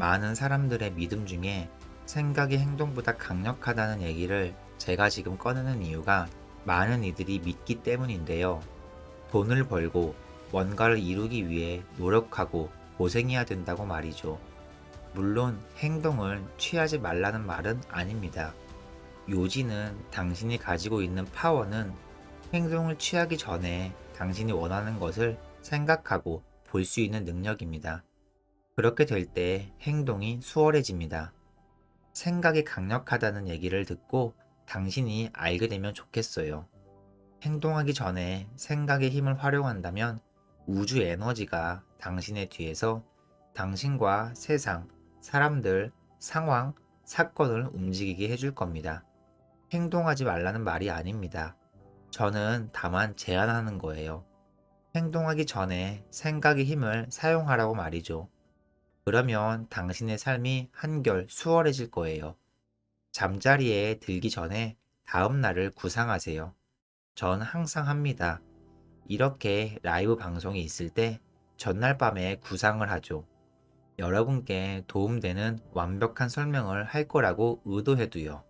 많은 사람들의 믿음 중에 생각이 행동보다 강력하다는 얘기를 제가 지금 꺼내는 이유가 많은 이들이 믿기 때문인데요. 돈을 벌고 뭔가를 이루기 위해 노력하고 고생해야 된다고 말이죠. 물론 행동을 취하지 말라는 말은 아닙니다. 요지는 당신이 가지고 있는 파워는 행동을 취하기 전에 당신이 원하는 것을 생각하고 볼 수 있는 능력입니다. 그렇게 될 때 행동이 수월해집니다. 생각이 강력하다는 얘기를 듣고 당신이 알게 되면 좋겠어요. 행동하기 전에 생각의 힘을 활용한다면 우주 에너지가 당신의 뒤에서 당신과 세상, 사람들, 상황, 사건을 움직이게 해줄 겁니다. 행동하지 말라는 말이 아닙니다. 저는 다만 제안하는 거예요. 행동하기 전에 생각의 힘을 사용하라고 말이죠. 그러면 당신의 삶이 한결 수월해질 거예요. 잠자리에 들기 전에 다음 날을 구상하세요. 전 항상 합니다. 이렇게 라이브 방송이 있을 때 전날 밤에 구상을 하죠. 여러분께 도움되는 완벽한 설명을 할 거라고 의도해도요.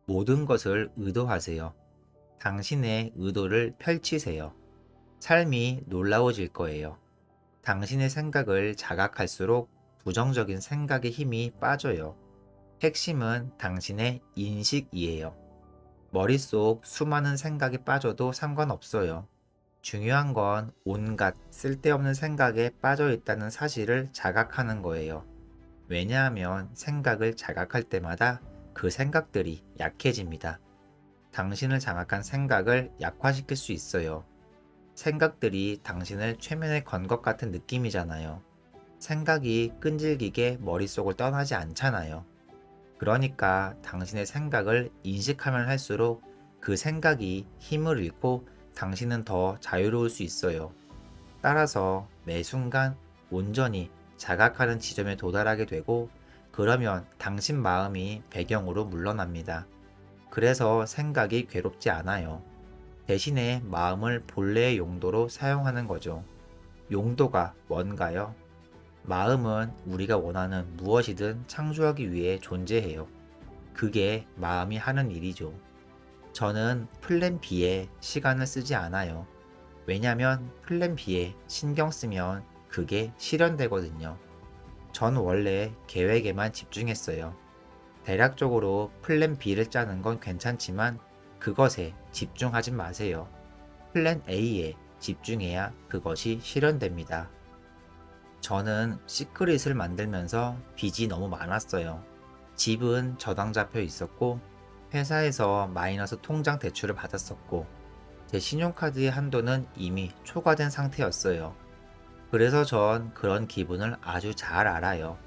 모든 것을 의도하세요. 당신의 의도를 펼치세요. 삶이 놀라워질 거예요. 당신의 생각을 자각할수록 부정적인 생각의 힘이 빠져요. 핵심은 당신의 인식이에요. 머릿속 수많은 생각이 빠져도 상관없어요. 중요한 건 온갖 쓸데없는 생각에 빠져 있다는 사실을 자각하는 거예요. 왜냐하면 생각을 자각할 때마다 그 생각들이 약해집니다. 당신을 장악한 생각을 약화시킬 수 있어요. 생각들이 당신을 최면에 건 것 같은 느낌이잖아요. 생각이 끈질기게 머릿속을 떠나지 않잖아요. 그러니까 당신의 생각을 인식하면 할수록 그 생각이 힘을 잃고 당신은 더 자유로울 수 있어요. 따라서 매 순간 온전히 자각하는 지점에 도달하게 되고 그러면 당신 마음이 배경으로 물러납니다. 그래서 생각이 괴롭지 않아요. 대신에 마음을 본래의 용도로 사용하는 거죠. 용도가 뭔가요? 마음은 우리가 원하는 무엇이든 창조하기 위해 존재해요. 그게 마음이 하는 일이죠. 저는 플랜 B에 시간을 쓰지 않아요. 왜냐면 플랜 B에 신경 쓰면 그게 실현되거든요. 전 원래 계획에만 집중했어요. 대략적으로 플랜 B를 짜는 건 괜찮지만 그것에 집중하지 마세요. 플랜 A에 집중해야 그것이 실현됩니다. 저는 시크릿을 만들면서 빚이 너무 많았어요. 집은 저당 잡혀 있었고, 회사에서 마이너스 통장 대출을 받았었고, 제 신용카드의 한도는 이미 초과된 상태였어요. 그래서 전 그런 기분을 아주 잘 알아요.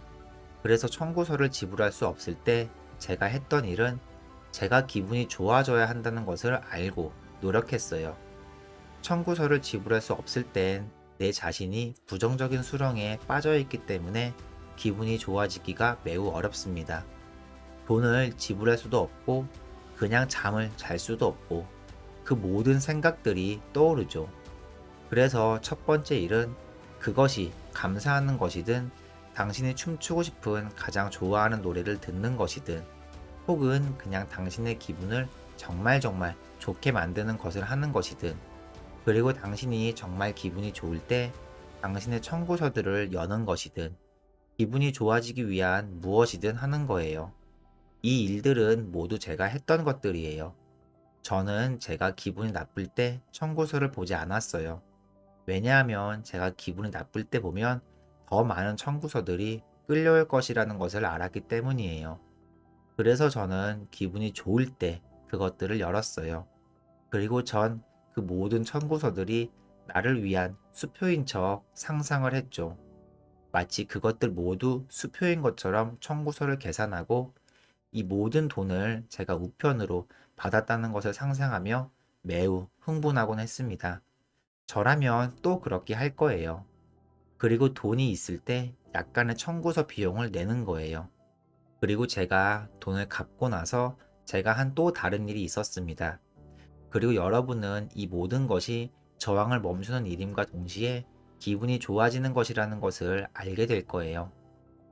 그래서 청구서를 지불할 수 없을 때 제가 했던 일은 제가 기분이 좋아져야 한다는 것을 알고 노력했어요. 청구서를 지불할 수 없을 땐 내 자신이 부정적인 수렁에 빠져 있기 때문에 기분이 좋아지기가 매우 어렵습니다. 돈을 지불할 수도 없고 그냥 잠을 잘 수도 없고 그 모든 생각들이 떠오르죠. 그래서 첫 번째 일은 그것이 감사하는 것이든 당신이 춤추고 싶은 가장 좋아하는 노래를 듣는 것이든 혹은 그냥 당신의 기분을 정말 좋게 만드는 것을 하는 것이든 그리고 당신이 정말 기분이 좋을 때 당신의 청구서들을 여는 것이든 기분이 좋아지기 위한 무엇이든 하는 거예요. 이 일들은 모두 제가 했던 것들이에요. 저는 제가 기분이 나쁠 때 청구서를 보지 않았어요. 왜냐하면 제가 기분이 나쁠 때 보면 더 많은 청구서들이 끌려올 것이라는 것을 알았기 때문이에요. 그래서 저는 기분이 좋을 때 그것들을 열었어요. 그리고 전 그 모든 청구서들이 나를 위한 수표인 척 상상을 했죠. 마치 그것들 모두 수표인 것처럼 청구서를 계산하고 이 모든 돈을 제가 우편으로 받았다는 것을 상상하며 매우 흥분하곤 했습니다. 저라면 또 그렇게 할 거예요. 그리고 돈이 있을 때 약간의 청구서 비용을 내는 거예요. 그리고 제가 돈을 갚고 나서 제가 한 또 다른 일이 있었습니다. 그리고 여러분은 이 모든 것이 저항을 멈추는 일임과 동시에 기분이 좋아지는 것이라는 것을 알게 될 거예요.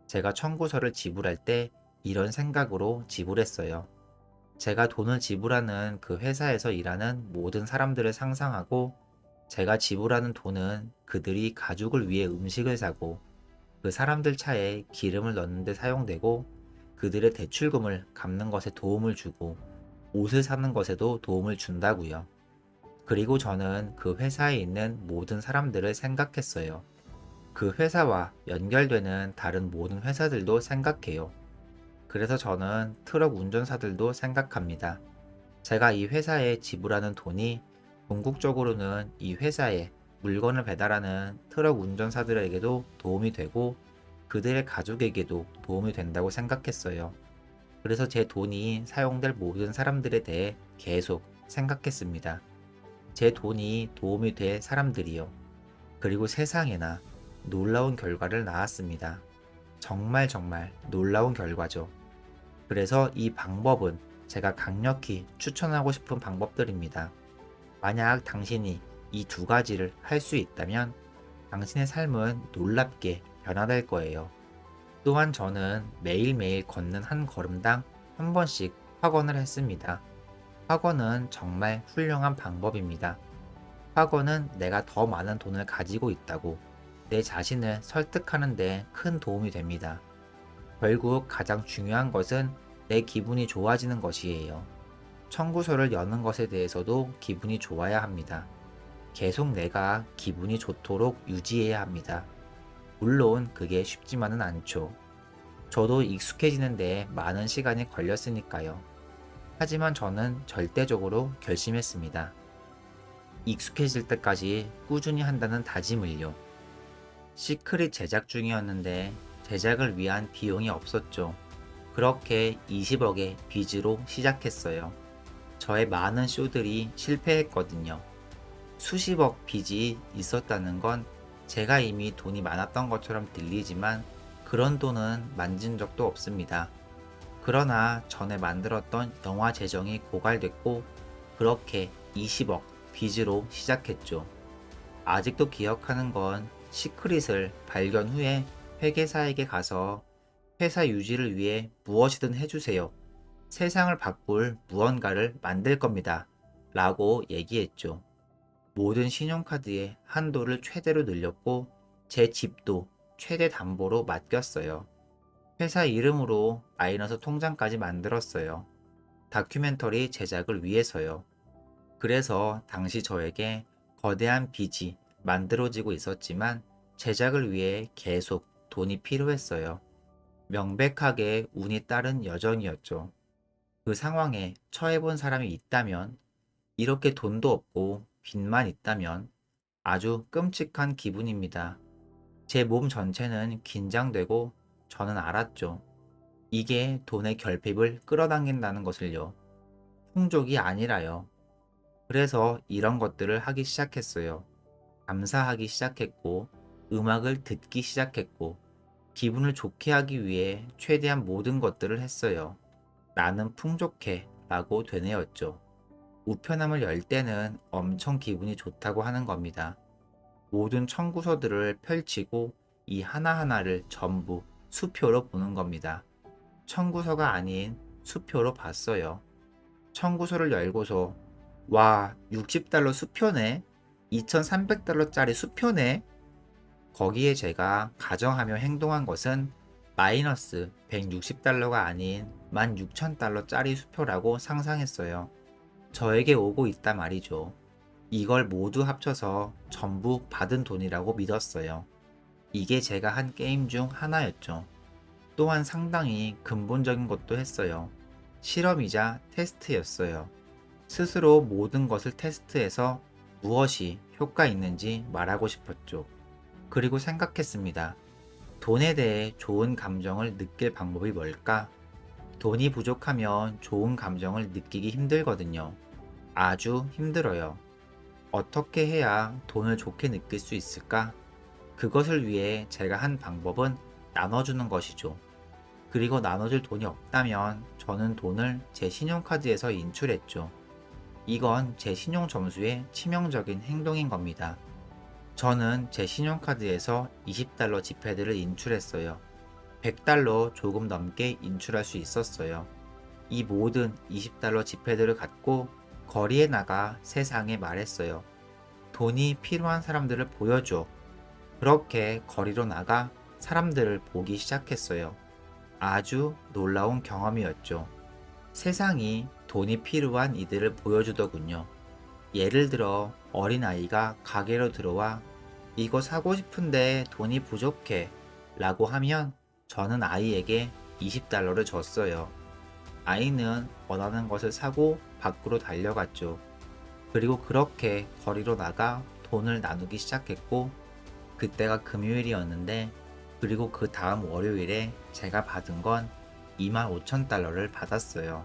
제가 청구서를 지불할 때 이런 생각으로 지불했어요. 제가 돈을 지불하는 그 회사에서 일하는 모든 사람들을 상상하고 제가 지불하는 돈은 그들이 가족을 위해 음식을 사고 그 사람들 차에 기름을 넣는 데 사용되고 그들의 대출금을 갚는 것에 도움을 주고 옷을 사는 것에도 도움을 준다고요. 그리고 저는 그 회사에 있는 모든 사람들을 생각했어요. 그 회사와 연결되는 다른 모든 회사들도 생각해요. 그래서 저는 트럭 운전사들도 생각합니다. 제가 이 회사에 지불하는 돈이 궁극적으로는 이 회사에 물건을 배달하는 트럭 운전사들에게도 도움이 되고 그들의 가족에게도 도움이 된다고 생각했어요. 그래서 제 돈이 사용될 모든 사람들에 대해 계속 생각했습니다. 제 돈이 도움이 될 사람들이요. 그리고 세상에나 놀라운 결과를 낳았습니다. 정말 놀라운 결과죠. 그래서 이 방법은 제가 강력히 추천하고 싶은 방법들입니다. 만약 당신이 이 두 가지를 할 수 있다면 당신의 삶은 놀랍게 변화될 거예요. 또한 저는 매일매일 걷는 한 걸음당 한 번씩 확언을 했습니다. 확언은 정말 훌륭한 방법입니다. 확언은 내가 더 많은 돈을 가지고 있다고 내 자신을 설득하는 데 큰 도움이 됩니다. 결국 가장 중요한 것은 내 기분이 좋아지는 것이에요. 청구서를 여는 것에 대해서도 기분이 좋아야 합니다. 계속 내가 기분이 좋도록 유지해야 합니다. 물론 그게 쉽지만은 않죠. 저도 익숙해지는데 많은 시간이 걸렸으니까요. 하지만 저는 절대적으로 결심했습니다. 익숙해질 때까지 꾸준히 한다는 다짐을요. 시크릿 제작 중이었는데 제작을 위한 비용이 없었죠. 그렇게 20억의 빚으로 시작했어요. 저의 많은 쇼들이 실패했거든요. 수십억 빚이 있었다는 건 제가 이미 돈이 많았던 것처럼 들리지만 그런 돈은 만진 적도 없습니다. 그러나 전에 만들었던 영화 재정이 고갈됐고 그렇게 20억 빚으로 시작했죠. 아직도 기억하는 건 시크릿을 발견 후에 회계사에게 가서 회사 유지를 위해 무엇이든 해주세요. 세상을 바꿀 무언가를 만들 겁니다. 라고 얘기했죠. 모든 신용카드의 한도를 최대로 늘렸고 제 집도 최대 담보로 맡겼어요. 회사 이름으로 마이너스 통장까지 만들었어요. 다큐멘터리 제작을 위해서요. 그래서 당시 저에게 거대한 빚이 만들어지고 있었지만 제작을 위해 계속 돈이 필요했어요. 명백하게 운이 따른 여정이었죠. 그 상황에 처해본 사람이 있다면, 이렇게 돈도 없고 빚만 있다면 아주 끔찍한 기분입니다. 제 몸 전체는 긴장되고 저는 알았죠. 이게 돈의 결핍을 끌어당긴다는 것을요. 풍족이 아니라요. 그래서 이런 것들을 하기 시작했어요. 감사하기 시작했고, 음악을 듣기 시작했고, 기분을 좋게 하기 위해 최대한 모든 것들을 했어요. 나는 풍족해 라고 되뇌었죠. 우편함을 열 때는 엄청 기분이 좋다고 하는 겁니다. 모든 청구서들을 펼치고 이 하나하나를 전부 수표로 보는 겁니다. 청구서가 아닌 수표로 봤어요. 청구서를 열고서 와, 60달러 수표네? 2300달러짜리 수표네? 거기에 제가 가정하며 행동한 것은 마이너스 160달러가 아닌 16,000달러짜리 수표라고 상상했어요. 저에게 오고 있다 말이죠. 이걸 모두 합쳐서 전부 받은 돈이라고 믿었어요. 이게 제가 한 게임 중 하나였죠. 또한 상당히 근본적인 것도 했어요. 실험이자 테스트였어요. 스스로 모든 것을 테스트해서 무엇이 효과 있는지 말하고 싶었죠. 그리고 생각했습니다. 돈에 대해 좋은 감정을 느낄 방법이 뭘까? 돈이 부족하면 좋은 감정을 느끼기 힘들거든요. 아주 힘들어요. 어떻게 해야 돈을 좋게 느낄 수 있을까? 그것을 위해 제가 한 방법은 나눠주는 것이죠. 그리고 나눠줄 돈이 없다면 저는 돈을 제 신용카드에서 인출했죠. 이건 제 신용 점수의 치명적인 행동인 겁니다. 저는 제 신용카드에서 20달러 지폐들을 인출했어요. $100 조금 넘게 인출할 수 있었어요. 이 모든 $20 지폐들을 갖고 거리에 나가 세상에 말했어요. 돈이 필요한 사람들을 보여줘. 그렇게 거리로 나가 사람들을 보기 시작했어요. 아주 놀라운 경험이었죠. 세상이 돈이 필요한 이들을 보여주더군요. 예를 들어 어린아이가 가게로 들어와 이거 사고 싶은데 돈이 부족해 라고 하면 저는 아이에게 $20를 줬어요. 아이는 원하는 것을 사고 밖으로 달려갔죠. 그리고 그렇게 거리로 나가 돈을 나누기 시작했고, 그때가 금요일이었는데, 그리고 그 다음 월요일에 제가 받은 건 $25,000를 받았어요.